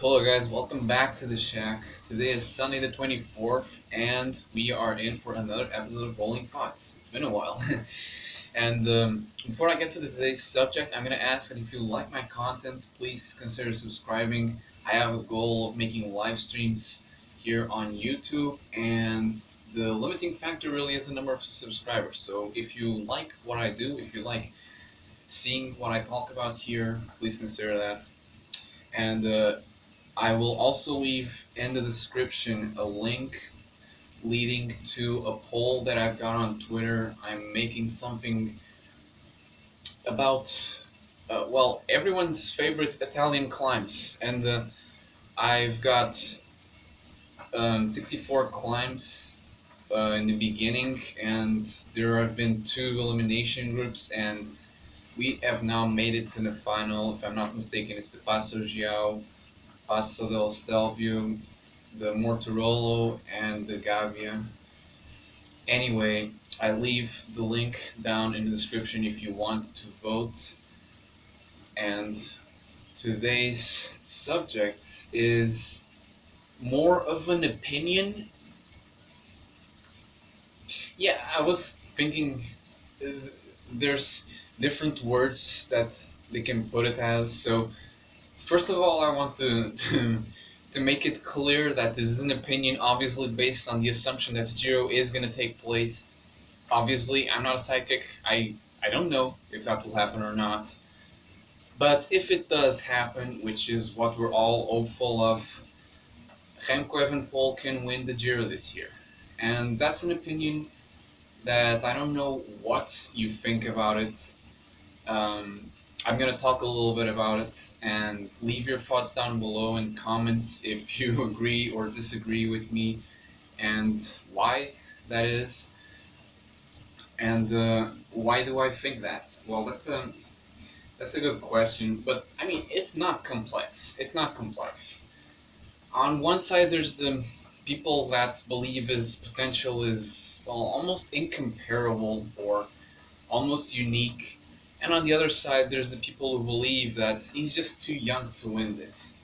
Hello guys, welcome back to the Shack. Today is Sunday the 24th and we are in for another episode of Rolling Thoughts. It's been a while. and Before I get to today's subject, I'm going to ask that if you like my content, please consider subscribing. I have a goal of making live streams here on YouTube, and the limiting factor really is the number of subscribers. So if you like what I do, if you like seeing what I talk about here, please consider that. And I will also leave in the description a link leading to a poll that I've got on Twitter. I'm making something about, everyone's favorite Italian climbs. And I've got 64 climbs in the beginning, and there have been 2 elimination groups, and we have now made it to the final. If I'm not mistaken, it's the Passo Giao, Passo del Stelvio, the Mortirolo, and the Gavia. Anyway, I leave the link down in the description if you want to vote. And today's subject is more of an opinion. Yeah, I was thinking there's different words that they can put it as. So first of all, I want to make it clear that this is an opinion, obviously based on the assumption that the Giro is going to take place. Obviously, I'm not a psychic. I don't know if that will happen or not. But if it does happen, which is what we're all hopeful of, Remco Evenepoel can win the Giro this year. And that's an opinion that I don't know what you think about it. I'm going to talk a little bit about it, and leave your thoughts down below in comments if you agree or disagree with me and why that is. And why do I think that? Well, that's a good question, but I mean, it's not complex. It's not complex. On one side, there's the people that believe his potential is, well, almost incomparable or almost unique. And on the other side, there's the people who believe that he's just too young to win this.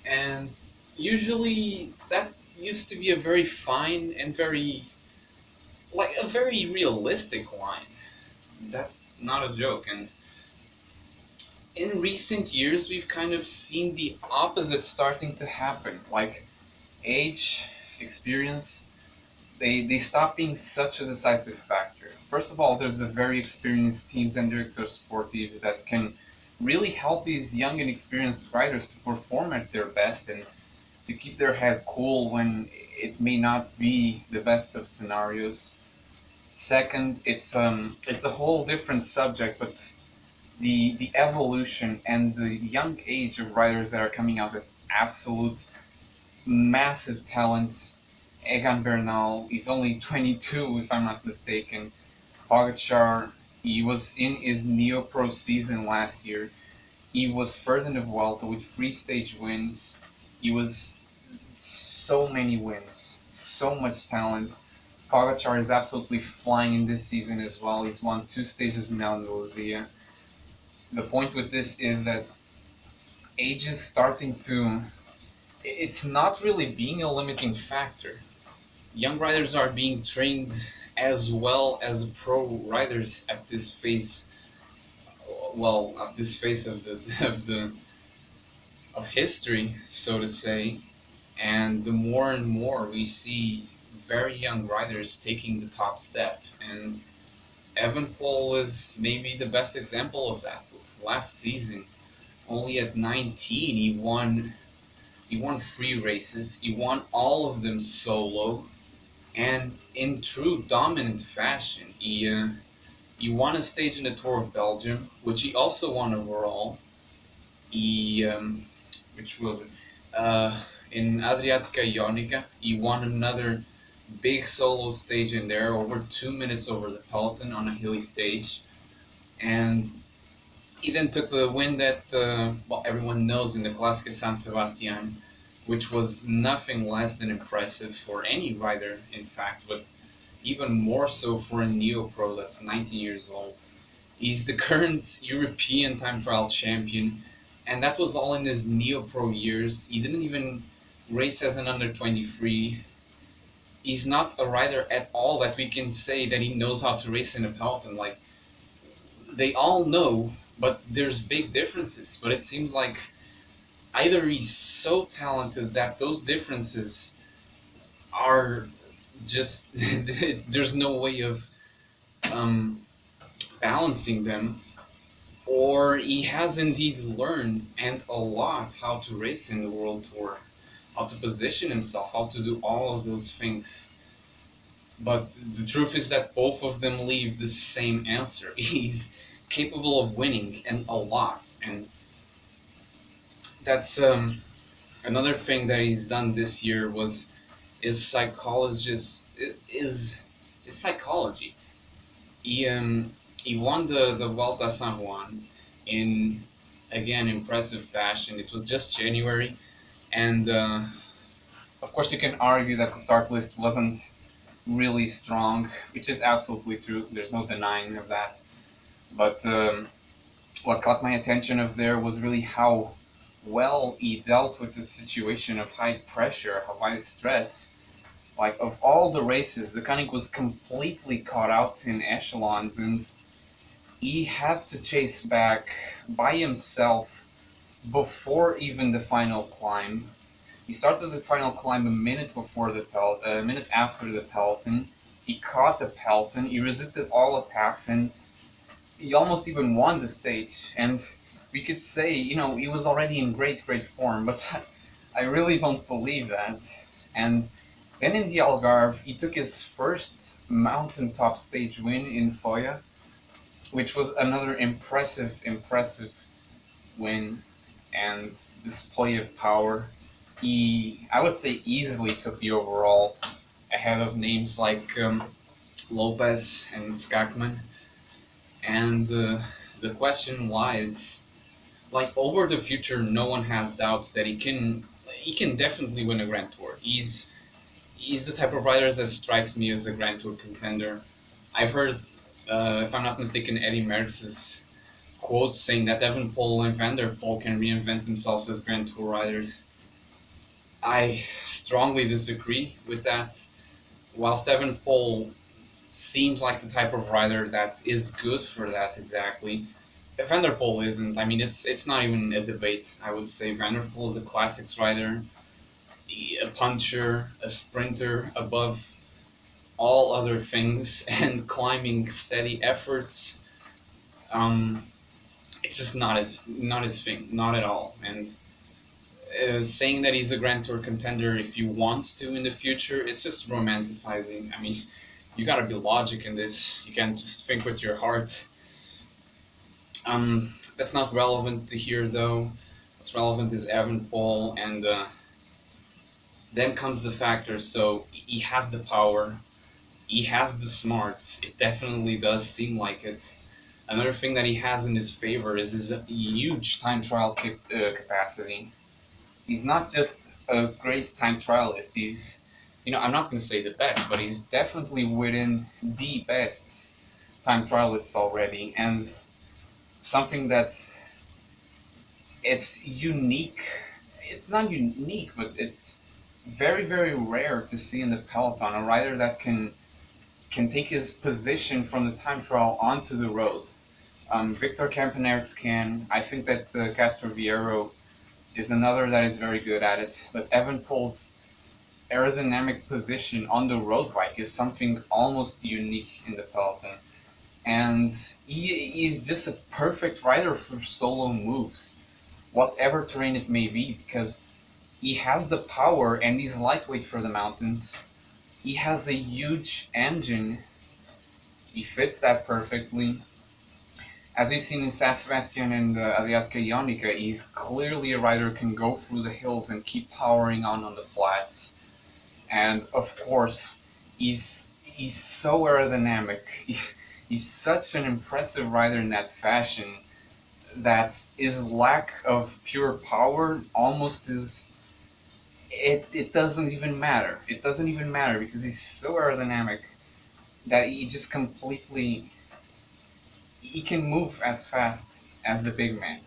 And usually that used to be a very fine and a very realistic line. That's not a joke. And in recent years, we've kind of seen the opposite starting to happen. Like age, experience, they stop being such a decisive factor. First of all, there's a very experienced teams and directors sportives that can really help these young and experienced riders to perform at their best and to keep their head cool when it may not be the best of scenarios. Second, it's a whole different subject, but the evolution and the young age of riders that are coming out as absolute massive talents. Egan Bernal, he's only 22 if I'm not mistaken. Pogacar, he was in his Neo-Pro season last year. He was third in the Vuelta with 3 stage wins. He was so many wins, so much talent. Pogacar is absolutely flying in this season as well. He's won 2 stages in Andalusia. The point with this is that age is starting to... It's not really being a limiting factor. Young riders are being trained as well as pro riders at this phase. Well, at this phase of of history, so to say. And the more and more we see very young riders taking the top step, and Evenepoel is maybe the best example of that. Last season, only at 19, he won 3 races. He won all of them solo, and in true dominant fashion. He won a stage in the Tour of Belgium, which he also won overall. He which was in Adriatica Ionica, he won another big solo stage in there, over 2 minutes over the peloton on a hilly stage, and he then took the win that everyone knows in the Classica San Sebastian, which was nothing less than impressive for any rider, in fact, but even more so for a neo-pro that's 19 years old. He's the current European time trial champion, and that was all in his neo-pro years. He didn't even race as an under 23. He's not a rider at all that we can say that he knows how to race in a peloton. Like, they all know, but there's big differences. But it seems like either he's so talented that those differences are just there's no way of um, balancing them, or he has indeed learned, and a lot, how to race in the World Tour, how to position himself, how to do all of those things. But the truth is that both of them leave the same answer. He's capable of winning, and a lot. And that's another thing that he's done this year was his psychologist is his psychology. He won the Vuelta a San Juan in, again, impressive fashion. It was just January, and of course you can argue that the start list wasn't really strong, which is absolutely true. There's no denying of that. But what caught my attention of there was really how well he dealt with the situation of high pressure, of high stress. Like, of all the races, Deceuninck was completely caught out in echelons, and he had to chase back by himself before even the final climb. He started the final climb a minute before the a minute after the peloton. He caught the peloton. He resisted all attacks, and he almost even won the stage. And we could say, you know, he was already in great form, but I really don't believe that. And then in the Algarve, he took his first mountaintop stage win in Foya, which was another impressive win and display of power. He, I would say, easily took the overall, ahead of names like Lopez and Skakman. And the question lies, like, over the future, no one has doubts that he can definitely win a Grand Tour. He's the type of rider that strikes me as a Grand Tour contender. I've heard, if I'm not mistaken, Eddie Merckx's quotes saying that Evenepoel and Van der Poel can reinvent themselves as Grand Tour riders. I strongly disagree with that. Whilst Evenepoel seems like the type of rider that is good for that exactly, Van der Poel isn't. I mean, it's not even a debate. I would say Van der Poel is a classics rider, a puncher, a sprinter above all other things, and climbing steady efforts. It's just not his thing, not at all. And saying that he's a Grand Tour contender if he wants to in the future, it's just romanticizing. I mean, you gotta be logic in this. You can't just think with your heart. That's not relevant to here, though. What's relevant is Evenepoel, and then comes the factor. So he has the power, he has the smarts. It definitely does seem like it. Another thing that he has in his favor is his huge time trial capacity. He's not just a great time trialist. He's, you know, I'm not going to say the best, but he's definitely within the best time trialists already. And something that it's unique. It's not unique, but it's very rare to see in the peloton a rider that can take his position from the time trial onto the road. Victor Campenaerts can. I think that Castro Vieiro is another that is very good at it. But Evenepoel's aerodynamic position on the road bike is something almost unique in the peloton. And he is just a perfect rider for solo moves, whatever terrain it may be, because he has the power and he's lightweight for the mountains. He has a huge engine. He fits that perfectly. As we've seen in San Sebastian and Adriatica Ionica, he's clearly a rider who can go through the hills and keep powering on the flats. And of course, he's so aerodynamic. He's such an impressive rider in that fashion that his lack of pure power almost is, it doesn't even matter. It doesn't even matter because he's so aerodynamic that he just completely, he can move as fast as the big man.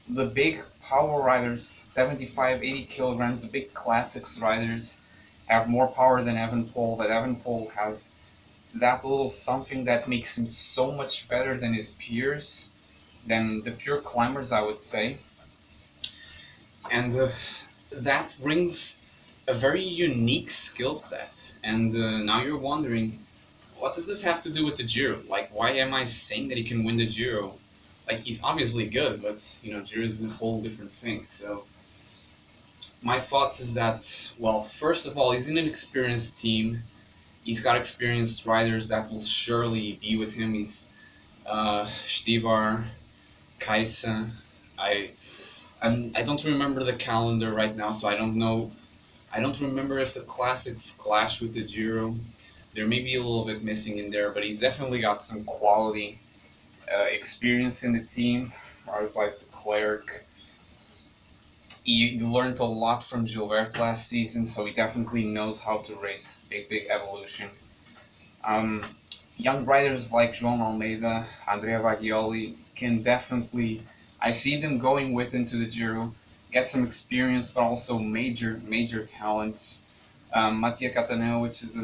the big power riders, 75, 80 kilograms, the big classics riders have more power than Evenepoel, but Evenepoel has that little something that makes him so much better than his peers, than the pure climbers, I would say. And that brings a very unique skill set. And now you're wondering, what does this have to do with the Giro? Like, why am I saying that he can win the Giro? Like, he's obviously good, but Giro is a whole different thing. So my thoughts is that, well, first of all, he's in an experienced team. He's got experienced riders that will surely be with him. He's Stibar, Kaisa. I I don't remember the calendar right now, so I don't know. I don't remember if the classics clash with the Giro. There may be a little bit missing in there, but he's definitely got some quality experience in the team. Riders like the Clerc. He learned a lot from Gilbert last season, so he definitely knows how to race big evolution. Um, Young riders like João Almeida, Andrea Vagioli can definitely, I see them going with into the Giro, get some experience, but also major talents. Mattia Cataneo, which is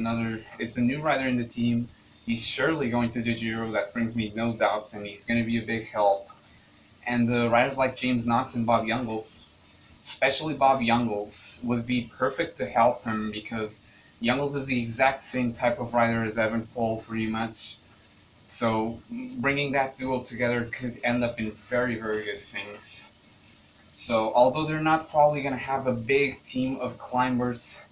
it's a new rider in the team. He's surely going to the Giro, that brings me no doubts, and he's going to be a big help. And riders like James Knox and Bob Youngles, especially Bob Youngles, would be perfect to help him because Youngles is the exact same type of rider as Evenepoel, pretty much. So bringing that duo together could end up in very good things. So although they're not probably going to have a big team of climbers,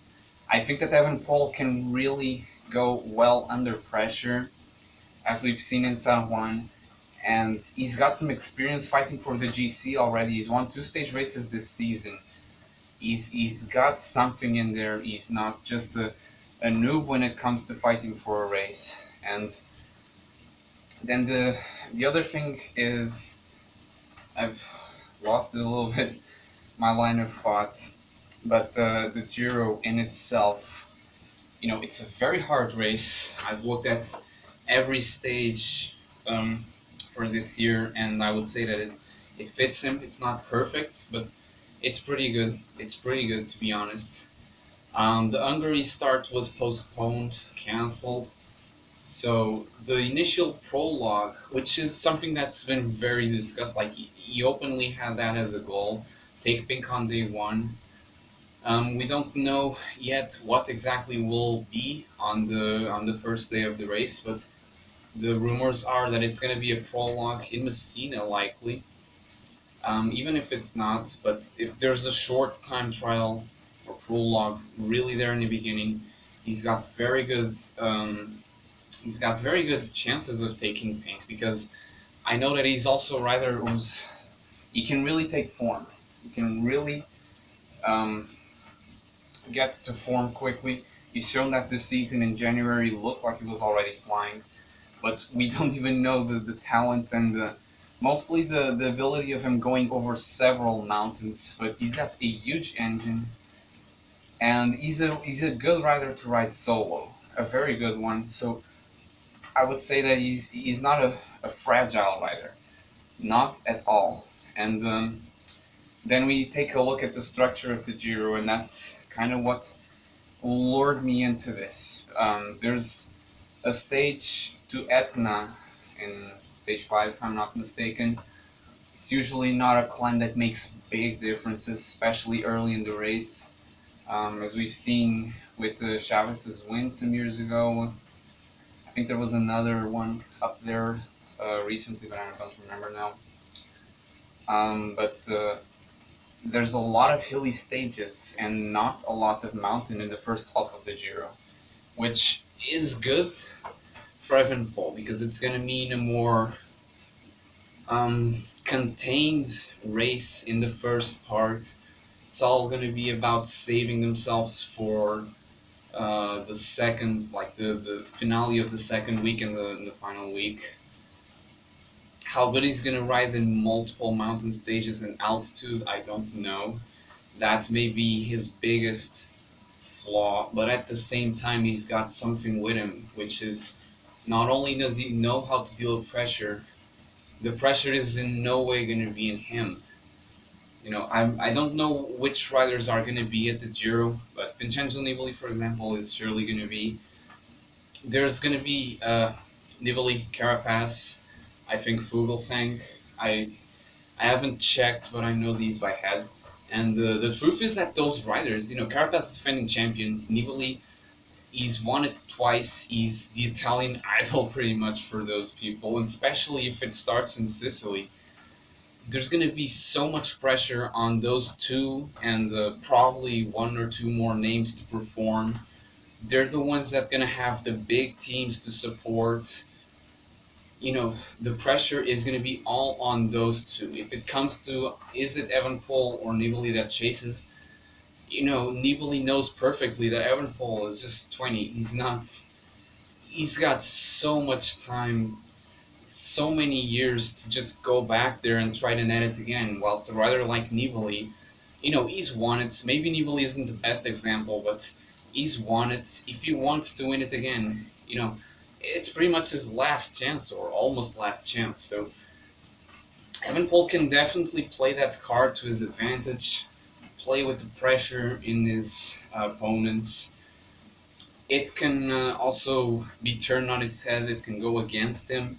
I think that Evenepoel can really go well under pressure, as we've seen in San Juan. And he's got some experience fighting for the GC already. He's won 2 stage races this season. He's got something in there. He's not just a noob when it comes to fighting for a race. And then the other thing is, I've lost it a little bit, my line of thought. But the Giro in itself, it's a very hard race. I've looked at every stage for this year, and I would say that it fits him. It's not perfect, but it's pretty good. It's pretty good, to be honest. The Hungary start was postponed, cancelled. So the initial prologue, which is something that's been very discussed, like he openly had that as a goal, take pink on day one. We don't know yet what exactly will be on the first day of the race, but the rumors are that it's going to be a prologue in Messina, likely. Even if it's not, but if there's a short time trial or prologue really there in the beginning, he's got very good chances of taking pink, because I know that he's also a rider he can really take form. He can really get to form quickly. He's shown that this season in January looked like he was already flying, but we don't even know the talent and mostly the ability of him going over several mountains. But he's got a huge engine, and he's a good rider to ride solo, a very good one. So I would say that he's not a fragile rider, not at all. And then we take a look at the structure of the Giro, and that's kind of what lured me into this. There's a stage to Etna in stage 5, if I'm not mistaken. It's usually not a climb that makes big differences, especially early in the race. As we've seen with Chavez's win some years ago. I think there was another one up there recently, but I don't remember now. But there's a lot of hilly stages and not a lot of mountain in the first half of the Giro, which is good for Evenepoel because it's going to mean a more contained race in the first part. It's all going to be about saving themselves for the second, like the finale of the second week and the final week. How good he's going to ride in multiple mountain stages and altitude, I don't know. That may be his biggest flaw, but at the same time he's got something with him, which is not only does he know how to deal with pressure, the pressure is in no way going to be in him. I don't know which riders are going to be at the Giro, but Vincenzo Nibali, for example, is surely going to be. There's going to be Nibali, Carapaz, I think Fuglsang. I I haven't checked, but I know these by head. And the truth is that those riders, Carapaz is defending champion, Nibali, he's won it twice. He's the Italian idol pretty much for those people, and especially if it starts in Sicily. There's going to be so much pressure on those two and probably one or two more names to perform. They're the ones that are going to have the big teams to support. The pressure is going to be all on those two. If it comes to, is it Evenepoel or Nibali that chases? Nibali knows perfectly that Evenepoel is just 20. He's got so much time, so many years to just go back there and try to net it again. Whilst a rider like Nibali, he's won it. Maybe Nibali isn't the best example, but he's won it. If he wants to win it again, it's pretty much his last chance or almost last chance. So Evenepoel can definitely play that card to his advantage, play with the pressure in his opponents. It can also be turned on its head. It can go against him.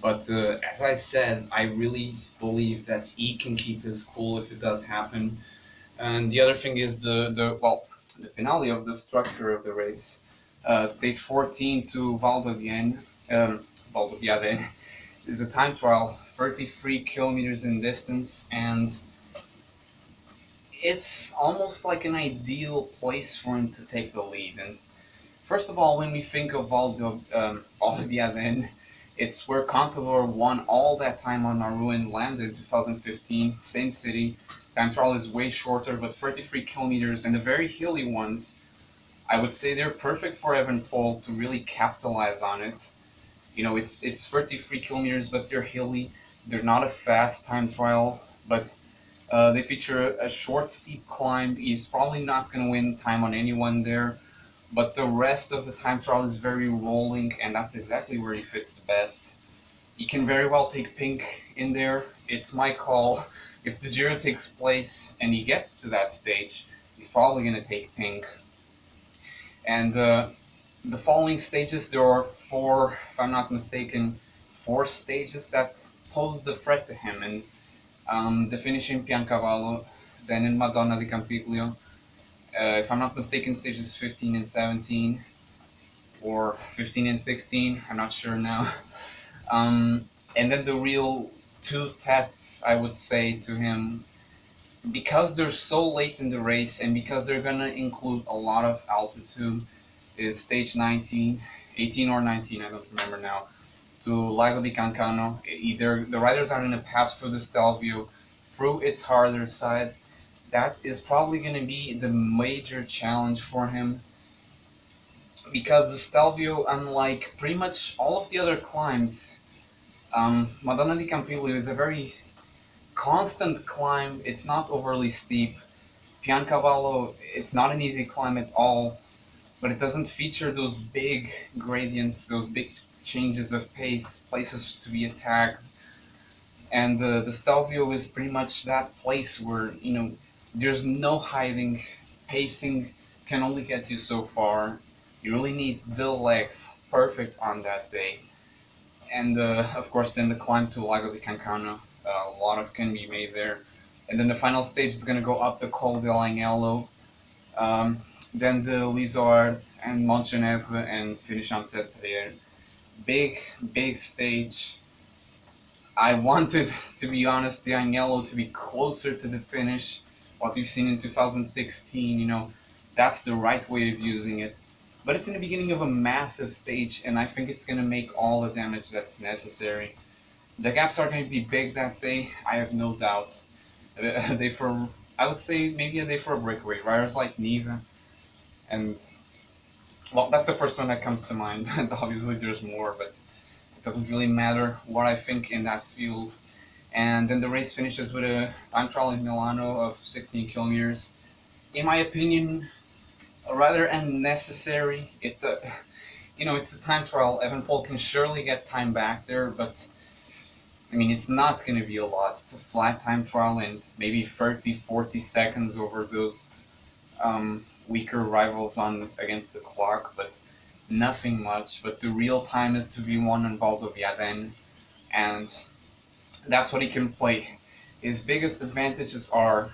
But as I said, I really believe that he can keep his cool if it does happen. And the other thing is the finale of the structure of the race. Stage 14 to Valdoviade is a time trial, 33 kilometers in distance, and it's almost like an ideal place for him to take the lead. And first of all, when we think of Valdoviade, it's where Contador won all that time on Nauru and landed in 2015, same city. Time trial is way shorter, but 33 kilometers, and the very hilly ones, I would say they're perfect for Evenepoel to really capitalize on it. It's 33 kilometers, but they're hilly. They're not a fast time trial, but they feature a short, steep climb. He's probably not going to win time on anyone there, but the rest of the time trial is very rolling, and that's exactly where he fits the best. He can very well take pink in there. It's my call. If the Giro takes place and he gets to that stage, he's probably going to take pink. And the following stages, there are four, if I'm not mistaken, four stages that pose the threat to him. And the finish in Piancavallo, then in Madonna di Campiglio, if I'm not mistaken, stages 15 and 17, or 15 and 16, I'm not sure now. And then the real two tests, I would say, to him, because they're so late in the race and because they're going to include a lot of altitude, is stage 19, 18 or 19, I don't remember now, to Lago di Cancano. Either the riders are going to pass through the Stelvio, through its harder side. That is probably going to be the major challenge for him, because the Stelvio, unlike pretty much all of the other climbs, Madonna di Campiglio is a very constant climb. It's not overly steep. Piancavallo, it's not an easy climb at all, but it doesn't feature those big gradients, those big changes of pace, places to be attacked. And the Stelvio is pretty much that place where, there's no hiding. Pacing can only get you so far. You really need the legs perfect on that day. And of course, then the climb to Lago di Cancano, a lot of can be made there. And then the final stage is going to go up the Col dell'Agnello, then the Lizard and Montgenèvre, and finish on Sestriere. Big stage. I wanted, to be honest, the Agnello to be closer to the finish. What we've seen in 2016, that's the right way of using it. But it's in the beginning of a massive stage, and I think it's going to make all the damage that's necessary. The gaps are going to be big that day, I have no doubt. I would say maybe a day for a breakaway. Riders like Neva, and well, that's the first one that comes to mind. And obviously there's more, but it doesn't really matter what I think in that field. And then the race finishes with a time trial in Milano of 16 kilometers. In my opinion, rather unnecessary. It's a time trial. Evenepoel can surely get time back there, but I mean, it's not going to be a lot. It's a flat time trial and maybe 30, 40 seconds over those weaker rivals on against the clock, but nothing much. But the real time is to be won on Valdoviaden, and that's what he can play. His biggest advantages are,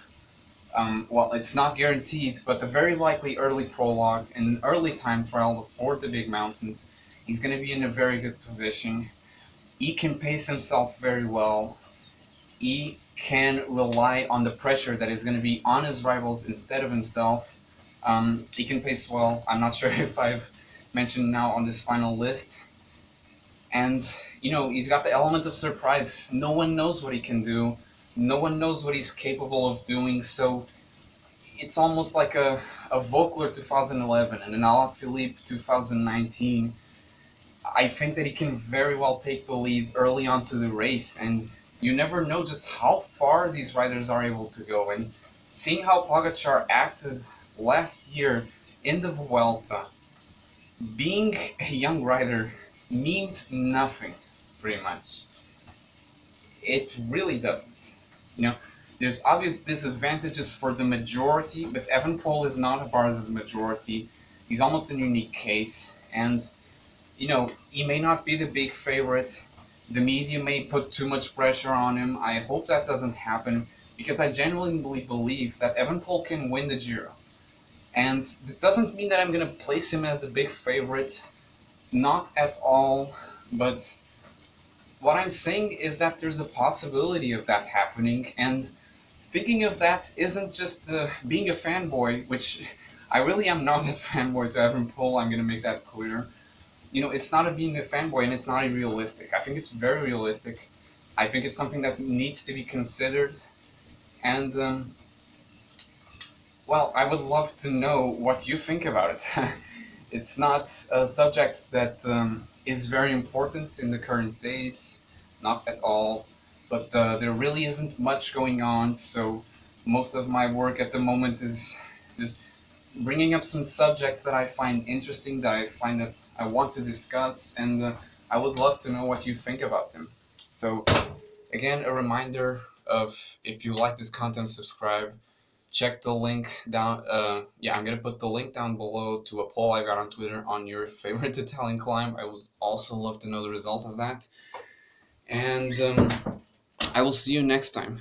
well, it's not guaranteed, but the very likely early prologue and an early time trial before the big mountains. He's going to be in a very good position. He can pace himself very well. He can rely on the pressure that is going to be on his rivals instead of himself. He can pace well. I'm not sure if I've mentioned now on this final list. And, you know, he's got the element of surprise. No one knows what he can do. No one knows what he's capable of doing. So it's almost like a Vogler 2011 and an Alaphilippe 2019. I think that he can very well take the lead early on to the race, and you never know just how far these riders are able to go. And seeing how Pogačar acted last year in the Vuelta, being a young rider means nothing, pretty much. It really doesn't. You know, there's obvious disadvantages for the majority, but Evenepoel is not a part of the majority. He's almost a unique case, and you know, he may not be the big favorite. The media may put too much pressure on him. I hope that doesn't happen, because I genuinely believe that Evenepoel can win the Giro. And it doesn't mean that I'm going to place him as the big favorite. Not at all. But what I'm saying is that there's a possibility of that happening. And thinking of that isn't just being a fanboy, which I really am not a fanboy to Evenepoel. I'm going to make that clear. You know, it's not a being a fanboy, and it's not realistic. I think it's very realistic. I think it's something that needs to be considered. And, well, I would love to know what you think about it. It's not a subject that is very important in the current days, not at all. But there really isn't much going on, so most of my work at the moment is just bringing up some subjects that I find interesting, that I find that I want to discuss, and I would love to know what you think about them. So again, a reminder of, if you like this content, subscribe. Check the link down. Yeah, I'm gonna put the link down below to a poll I got on Twitter on your favorite Italian climb. I would also love to know the result of that. And I will see you next time.